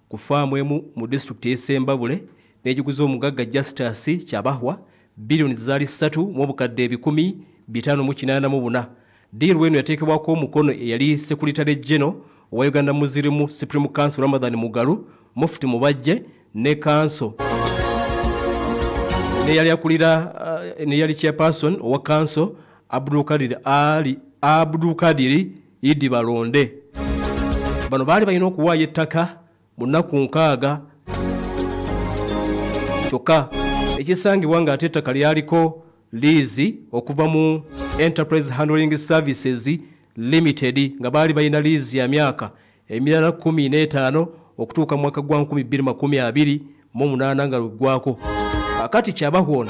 ku faamu emu mu district y'Essembabule n'egiguza omugagga Justus Kyabahwa billioni zaali 3 mu obukadde 584. Deal eno yateekebwako omukono eyali Secretary General owa Uganda Muslim Supreme Council Ramadhan Mugalu, Mufti Mubajje ne Council ne yali chairperson owa Council Abdul Kadir Idi Balonde. Bano baali balina okuwaayo ettaka mu nnaku 6 kyokka ekisangibwa ng'ate ettaka lyaliko lease okuva mu Enterprise Handling Services Limited nga baali balina lease ya myaka emirala 15 okutuuka mu mwaka gwa 2028 nga lugwako. Kakati Kyabahwa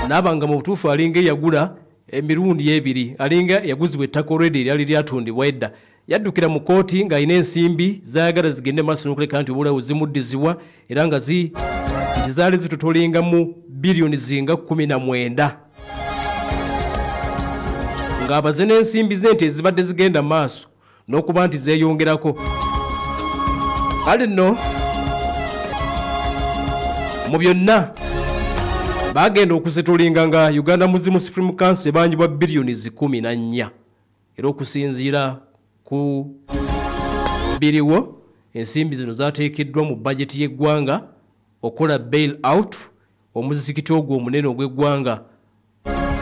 n'abanga mu butuufu alinga yagula emirundi 2 alinga yaguzibwa ettaka already lyali lyatundibwa edda. Yaddukira mu kooti ng'alina ensimbi zaayagala zigende maaso n'okuleka nti obulawo zimuddizibwa era nga zaali zitotolinga mu billioni zinga 19 ng'abaze n'ensimbi ze nti ezibadde zigenda maaso n'okuba nti zeeyongerako. Kale nno mu byonna bagenda okuzitolinga nga Uganda Muslim Supreme Council ebanjibwa billioni 14 era okusinziira ku biriwo ensimbi zino zateekeddwa mu budget y'eggwanga okola bail out omuzikiti ogwo omunene ogw'eggwanga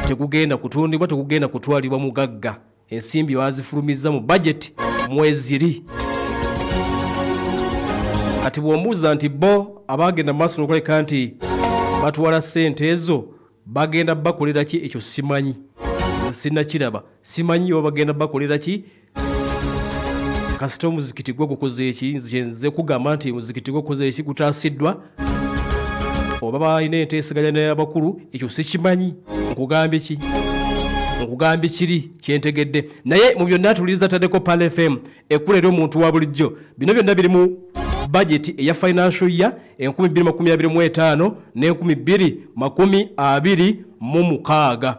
tegugenda kutundibwa, tegugenda kutwalibwa mugagga. Ensimbi bazifulumizza mu budget mwezi 2. Kati bw'ombuuza nti bo abagenda maaso n'okuleka nti batwala ssente ezo bagenda bakolera ki, ekyo simanyi, sinnakiraba, simanyi oba bagenda bakolera ki. Kasita omuzikiti gwe gukoze eki, nze kugamba nti omuzikiti gwe gukoze eki, gutaasiddwa oba balina enteesaganya n'abakulu, ekyo sikimanyi. Nkugambye kiri kyentegedde. Naye mu byonna tuliza taddeko Pal FM ekulera omuntu wa bulijjo. Bino byonna biri mu budget eya financial year 2025 ne 2026.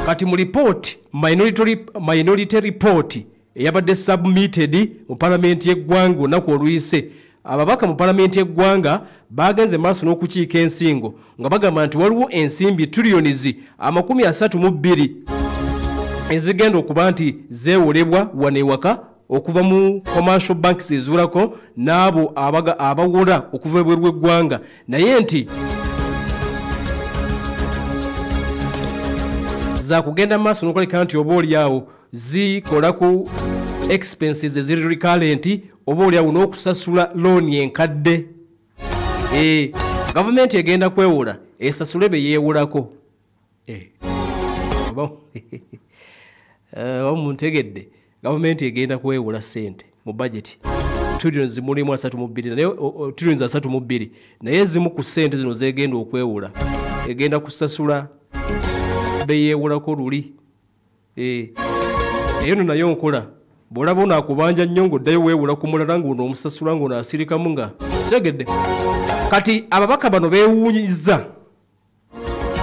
Kati mu report minority report eyabadde submitted mu parliament y'eggwanga olunaku oluyise, ababaka mu parliament y'eggwanga bagenze maaso n'okukiika ensingo nga bagamba nti waliwo ensimbi trillions 32 ezigenda okuba nti zeewolebwa wano ewaka okuva mu commercial banks ezulako n'abo abawola okuva ebweru w'eggwanga, naye nti za kugenda maaso n'okuleka nti oba oliawo zikola ku expenses eziri recurrent oba oliawo n'okusasula loan enkadde. Government egenda kwewola esasule be yeewolako. Muntegedde government egenda kwewola ssente mu budget trillions mulimu 32 naye ezimu ku ssente zino zegenda okwewola egenda kusasula be yeewolako luli. Eyo nayo nkola bw'olaba onaakubanja nnyo ng'oddayo weewola ku mulala ng'onoomusasula ng'onaasirikamu nga tegedde. Kati ababaka bano beewuunyiza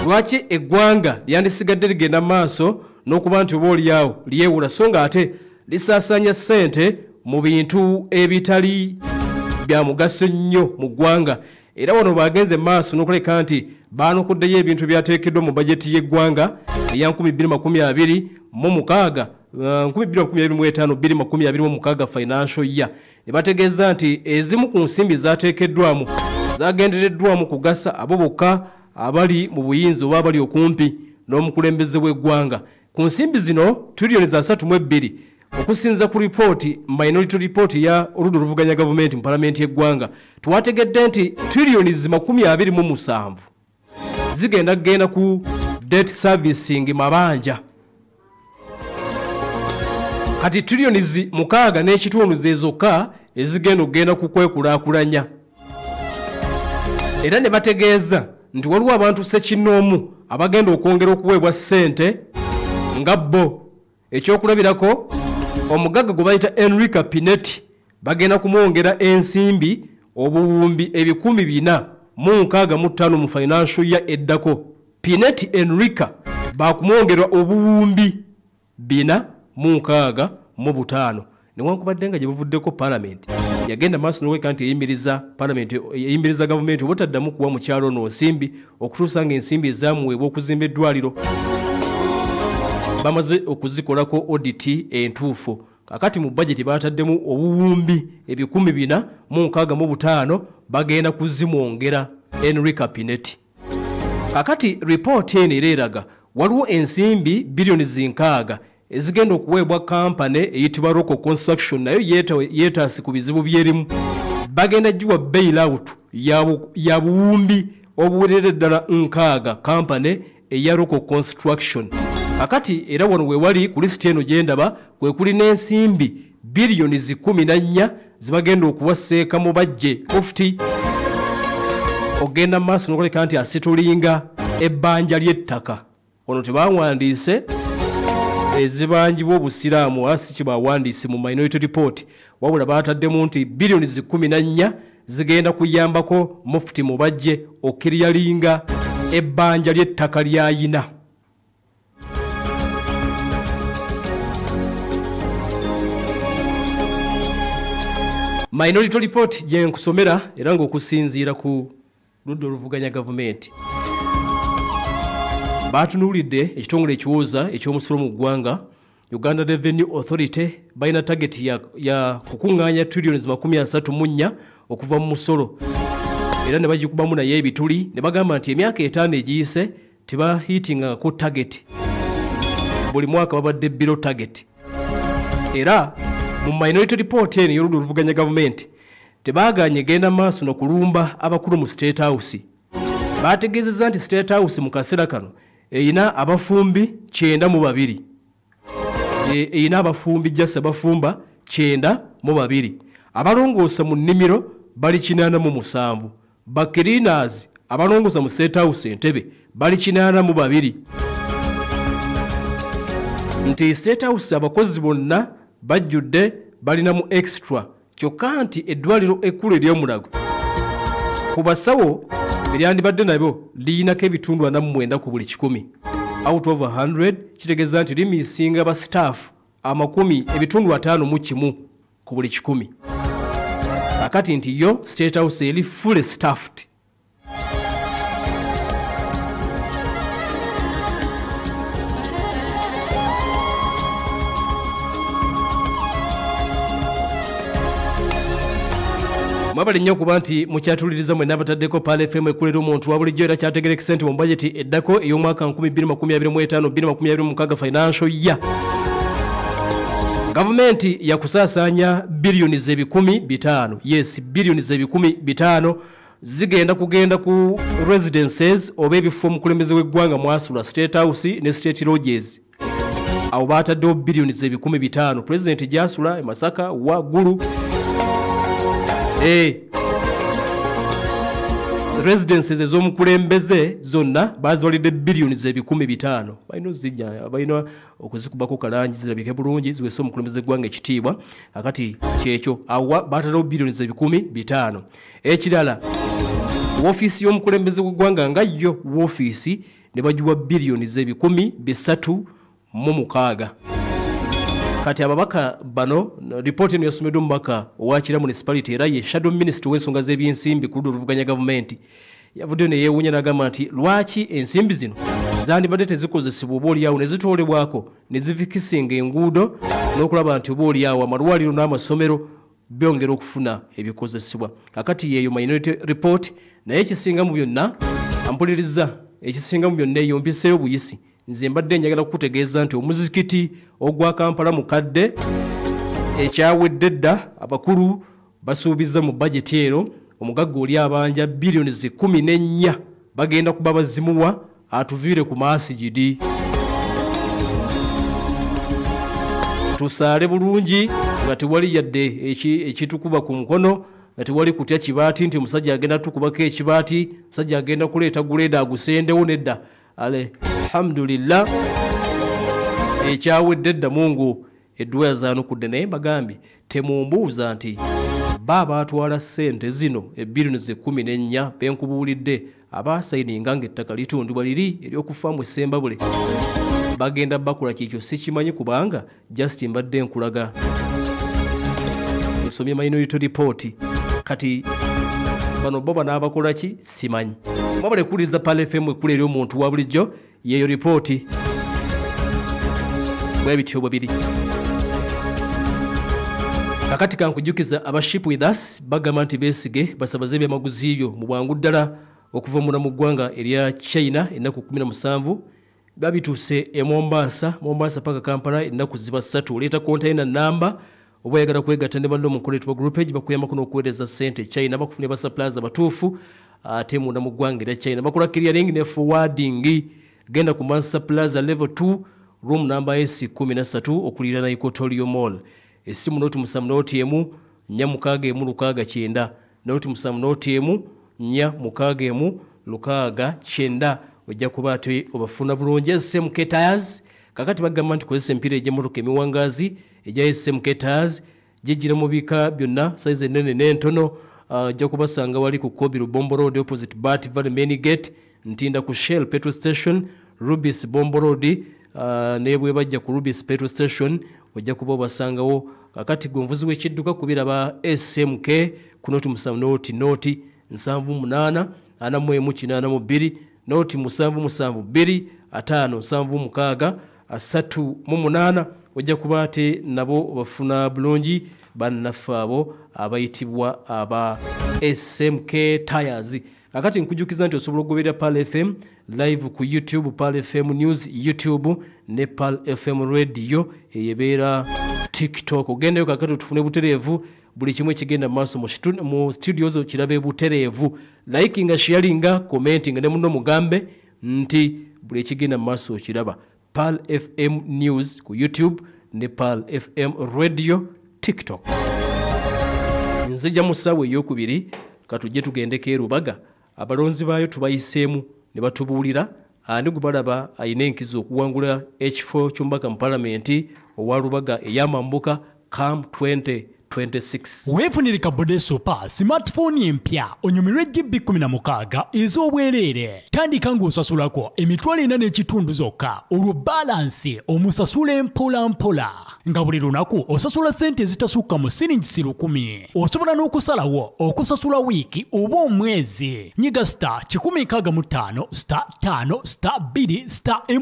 lwaki eggwanga lyandisigadde ligenda maaso n'okuba nti oba oliawo lyewola so nga ate lisaasaanya ssente mu bintu ebitali bya mugaso nnyo mu ggwanga. Era wano bagenze maaso n'okuleka nti baanokoddeyo ebintu byateekeddwa mu bajeti y'eggwanga eya 2025 financial year. Ne bategeeza nti ezimu ku nsimbi zateekeddwamu zagendereddwamu kugasa abo bokka abali mu buyinza oba abali okumpi n'omukulembeze w'eggwanga. Ku nsimbi zino trillioni 32 okusinza ku minority report ya oludda oluvuganya gavumenti mu parliament y'eggwanga twategedde nti trillioni 27 zigenda ku debt servicing mabanja. Kati trillioni 6 n'ekitundu zezokka ezigenda ku kwekulaakulanya. Era ne bategeeza nti waliwo abantu ssekinnoomu abagenda okwongera okuweebwa ssente nga bo. Ekyokulabirako omugagga gwe bayita Enrica Pinetti bagenda kumwongera ensimbi obuwumbi 465 mu financial year eddako. Pinetti Enrica bakumwongera obuwumbi 465 newankubadde nga gye buvuddeko parliament yagenda maaso n'okweka nti eyimiriza gavumenti obutaddamu kuwa mukyalo ono nsimbi okutuusa ng'ensimbi ezaamuweebwa okuzimba eddwaliro bamaze okuzikolako auditi entuufu. Kakati mu budget baataddemu obuwumbi 465 bagenda kuzimwongera Henry Kapinet. Kakati report eno eraga waliwo ensimbi bilioni 6 ezigenda okuweebwa kampani eyitibwa Roko Construction nayo yeetaasi ku bizibu byerimu. Bagenda giwa bailout ya buwumbi obuwerera ddala 6 kampani eya Roko Construction. Kakati era wano we wali ku list eno gyendaba kwe kuli n'ensimbi bilioni 14 zibagenda okuwaseeka mu bajje ofti. Ogenda maaso n'okoleka nti asitulinga ebbanja ly'ettaka. Ono tebawandiise ezibangibwa obusiraamu asi kibawandiise mu Minority Report wabula baataddemu nti bilioni 14 zigenda kuyambako mufti mu bajje okiryalinga ebbanja ly'ettaka ly'ayina. Minority Report gye nkusomera era ng'okusinziira ku ludda oluvuganya gavumenti. Batunuulidde ekitongole ekiwooza eky'omusolo mu ggwanga Uganda Revenue Authority balina target ya kukuŋŋaanya trillions 34 okuva mu musolo. Era ne bagikubamu naye ebituli ne bagamba nti emyaka 5 egiyise tebahitinga ku target. Buli mwaka babadde below target. Era mu Minority Report eno y'oludda oluvuganya gavumenti tebaaganye genda maaso n'okulumba abakulu mu State House. Baategeezezza nti State House mu kaseera kano eyina abafumbi 92. Eyina abafumbi jasa bafumba 92. Abalongoosa mu nnimiro bali 87. Bakirinas abalongoosa mu State House Entebbe bali 82. Nti State House abakozi bonna bajjudde balina mu extra kyokka nti eddwaliro ekkulu ery'omulago ku basawo eryandibadde nabyo liyinako ebitundu 49 ku buli 100 out of 100 kitegeeza nti limisinga ba staff ebitundu 51 ku buli 100. Kakati nti yo State House eri fully staffed. Mwabali nnyo kuba nti mukyatuliriza mwe n'abataddeko Pale FM ekulera omuntu wa bulijjo era kyategereka sente mu budget eddako ey'omwaka 2025-2026 financial year. Gavumenti yakusaasaanya bilioni 15. Yes, bilioni 15 zigenda kugenda ku residences oba ebifo omukulembeze w'eggwanga mwasula State House ne State Lodges. Awo baataddewo bilioni 15. President gyasula e Masaka waggulu. Residences ez'omukulembeze zonna baziwalidde bilioni 15. Balina okuzikubako kalangi zirabike bulungi ziwese omukulembeze gwanga ekitiibwa. Akati kyekyo awa baataddewo bilioni 15. Ekirala woofiisi y'omukulembeze w'eggwanga nga yo woofiisi ne bagiwa bilioni 336. Kati ababaka bano report eno yasomeddwa omubaka owakira municipality era ye shadow minister w'ensonga z'ebyensimbi ku ludda oluvuganya gavumenti. Yavuddeyo ne yeewuunya n'agamba nti lwaki ensimbi zino zandibadde tezikozesebwa oba olyawo ne zitoolebwako ne zivikisinga enguudo n'okulaba nti oba olyawo amalwaliro n'amasomero byongera okufuna ebikozesebwa. Kakati yeeyo Minority Report naye ekisinga mu byonna ampuliriza ekisinga mu byonna eyompiseeyo buyisi. Nze mbadde njagala kutegeeza nti omuzikiti ogwa Kampala mukadde ekyawedde dda abakulu basuubiza mu budget ero omugagga oli abanja bilioni 14 bagenda kuba bazimuwa atuviire ku masigidi. Tusaale bulungi nga tewali yadde ekitukuba ku mukono nga tewali kutya kibaati nti omusajja agenda tukubako ekibaati omusajja agenda kuleeta guleeda agusendewo nedda. Alhamdulillah ekyawedde dda Mungu eddwaya zaanukudde naye mbagambye temumbuuza nti baba atwala ssente zino bilioni 14 benkubuulidde abaasayininga ng'ettaka litundibwa liri ery'okufa mu Ssembabule bagenda bakola kikyo sikimanyi kubanga just mbadde nkulaga ng'osomye Minority Report kati bano baba n'abakola ki simanyi mwabale kuliza Pal FM ekula eri omuntu wa bulijjo yeeyo ripooti bwe bityo bwebiri kakati kankujukiza aba Ship with Us bagamba nti Besigye basabaze ebyamaguzi yo mu bwangu ddala okuva mu ggwanga erya China ennaku 17 babituuse e Mombasa paka Kampala ennaku ziba 3 oleeta container number oba yagala kwegatta ne bando mu collective groupage bakuyambako n'okuweereza ssente China bakufunira ba suppliers abatuufu ate munda mu ggwanga erya China bakola clearing ne forwarding genda ku Mansa Plaza level 2 room number S13 okulira na Equatorial Mall esimu noti musamu noti emu nya mukaaga emu lukaaga kyenda noti musamu noti emu nya mukaaga emu lukaaga kyenda ojja kuba ate obafuna bulungi SMK Tires kakati bagamba nti kozesa empira egy'emmotoka emiwangazi ejja SMK Tires gijjira mu bika byonna size ennene n'entono ojja kubasanga wali ku Kobiru Bombo Road opposite Bat Valley Main Gate Ntinda ku Shell Petrol Station Rubis Bombo Road ne bwe bajja ku Rubis Petrol Station ojja kuba basangawo kakati gomvuzi w'ekidduka kubira ba SMK kuno tumusamu noti 78 4182 noti 772 576 38 ojja kuba ate nabo bafuna bulungi bannaffe abo abayitibwa aba SMK Tires kakati nkujukiza nti osobola okugoberera Pal FM live ku YouTube Pal FM News YouTube ne Pal FM Radio eyebeera TikTok ogendeyo kakati tufune butereevu buli kimwe kigenda maaso mu studios kirabe butereevu likinga sharinga commenting ne muno mugambe nti buli kigenda maaso kiraba Pal FM News ku YouTube ne Pal FM Radio TikTok nzija musawe yokubiri katujje tugendeke erubaga abalonzi baayo tubayiseemu ne batubuulira ani gubalaba ayina enkizo okuwangula H4 chumbaka mu parliament owalubaga eyamambuka CAM 2026 wefunire kabode super smartphone empya onyumirwe GB 16 ez'obwerere tandika ng'osasulako emitwalo 4 n'ekitundu zokka olwo balance omusasule mpola nga buli lunaku osasula sente zitasukka mu siringi 10,000 osobola n'okusalawo okusasula wiiki oba omwezi nyiga star 165 star 5 star 2 star #,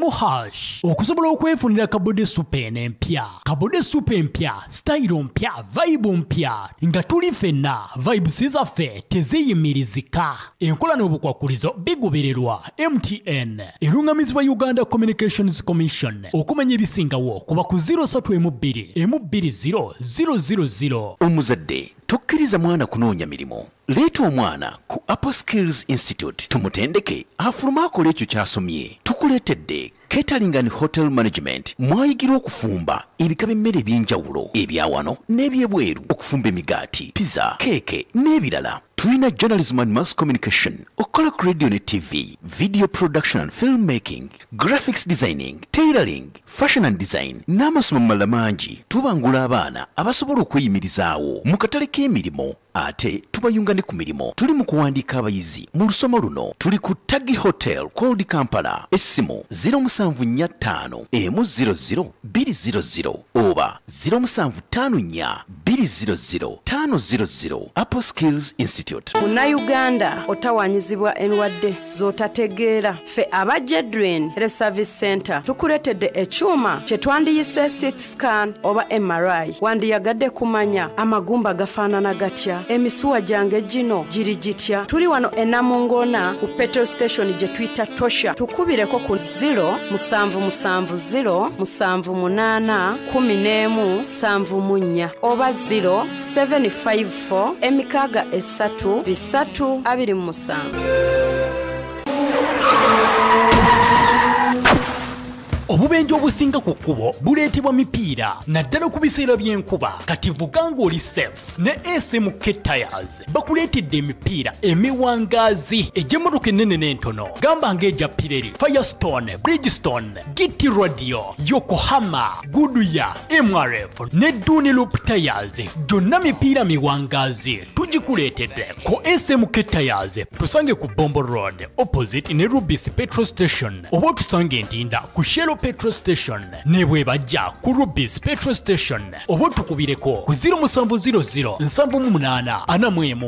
okusobola okwefunira kabode super empya kabode super empya style mpya vibe mpya nga tuli fenna vibes zaffe teziyimirizika enkola n'obukwakulizo bigubererwa MTN erungamizibwa Uganda Communications Commission okumanya ebisingawo kuba ku 032 omuzadde tokkiriza mwana kunoonya mirimo leeta omwana ku Upper Skills Institute tumutendeke afuluma akola ekyo kyasomye tukuleetedde catering and hotel management mwayigirwa okufumba ebika by'emmere eby'enjawulo ebyawano n'ebyebweru okufumba emigaati pizza keeke n'ebirala tulina journalism and mass communication okola ku radio ne TV video production and filmmaking graphics designing tailoring fashion and design n'amasomo malala mangi tubangula abaana abasobola okweyimirizaawo mu katale k'emirimu ate tubayunga ne ku mirimu tuli mu kuwandiika abayizi mu lusoma luno tuli ku Tagi Hotel Cold Kampala essimu 0745 100 200 oba 0754 200 500 Upper Skills Institute. Munnayuganda otawanyizibwa endwadde z'otategeera ffe aba Jedrin Health Service Center tukuleetedde ekyuma kye twandiyise CT scan oba MRI wandiyagadde kumanya amagumba gafaanana gatya emisuwa gyange gino giri gitya tuli wano e Namungona ku petrol station gye tuyita Tosha tukubireko ku 0778 oba 0754 emikaaga 327. obubenje obusinga ku kkubo buleetebwa mipiira naddala ku biseera by'enkuba kati vuga ng'oli safe ne SMK Tires bakuleetedde emipiira emiwangaazi egy'emmotoka ennene n'entono gamba ng'egya Pirelli, Firestone, Bridgestone, Gitti Radio, Yokohama, Goodyear, MRF ne Dunlop Tires gyonna mipiira miwangaazi tugikuleetedde ku SMK Tires tusange ku Bombo Road opposite ne Rubis Petrol Station oba tusange Ntinda ku Shell Petrol Station ne bwe bajja ku Rubis Petrol Station oba tukubireko ku 0700 788 41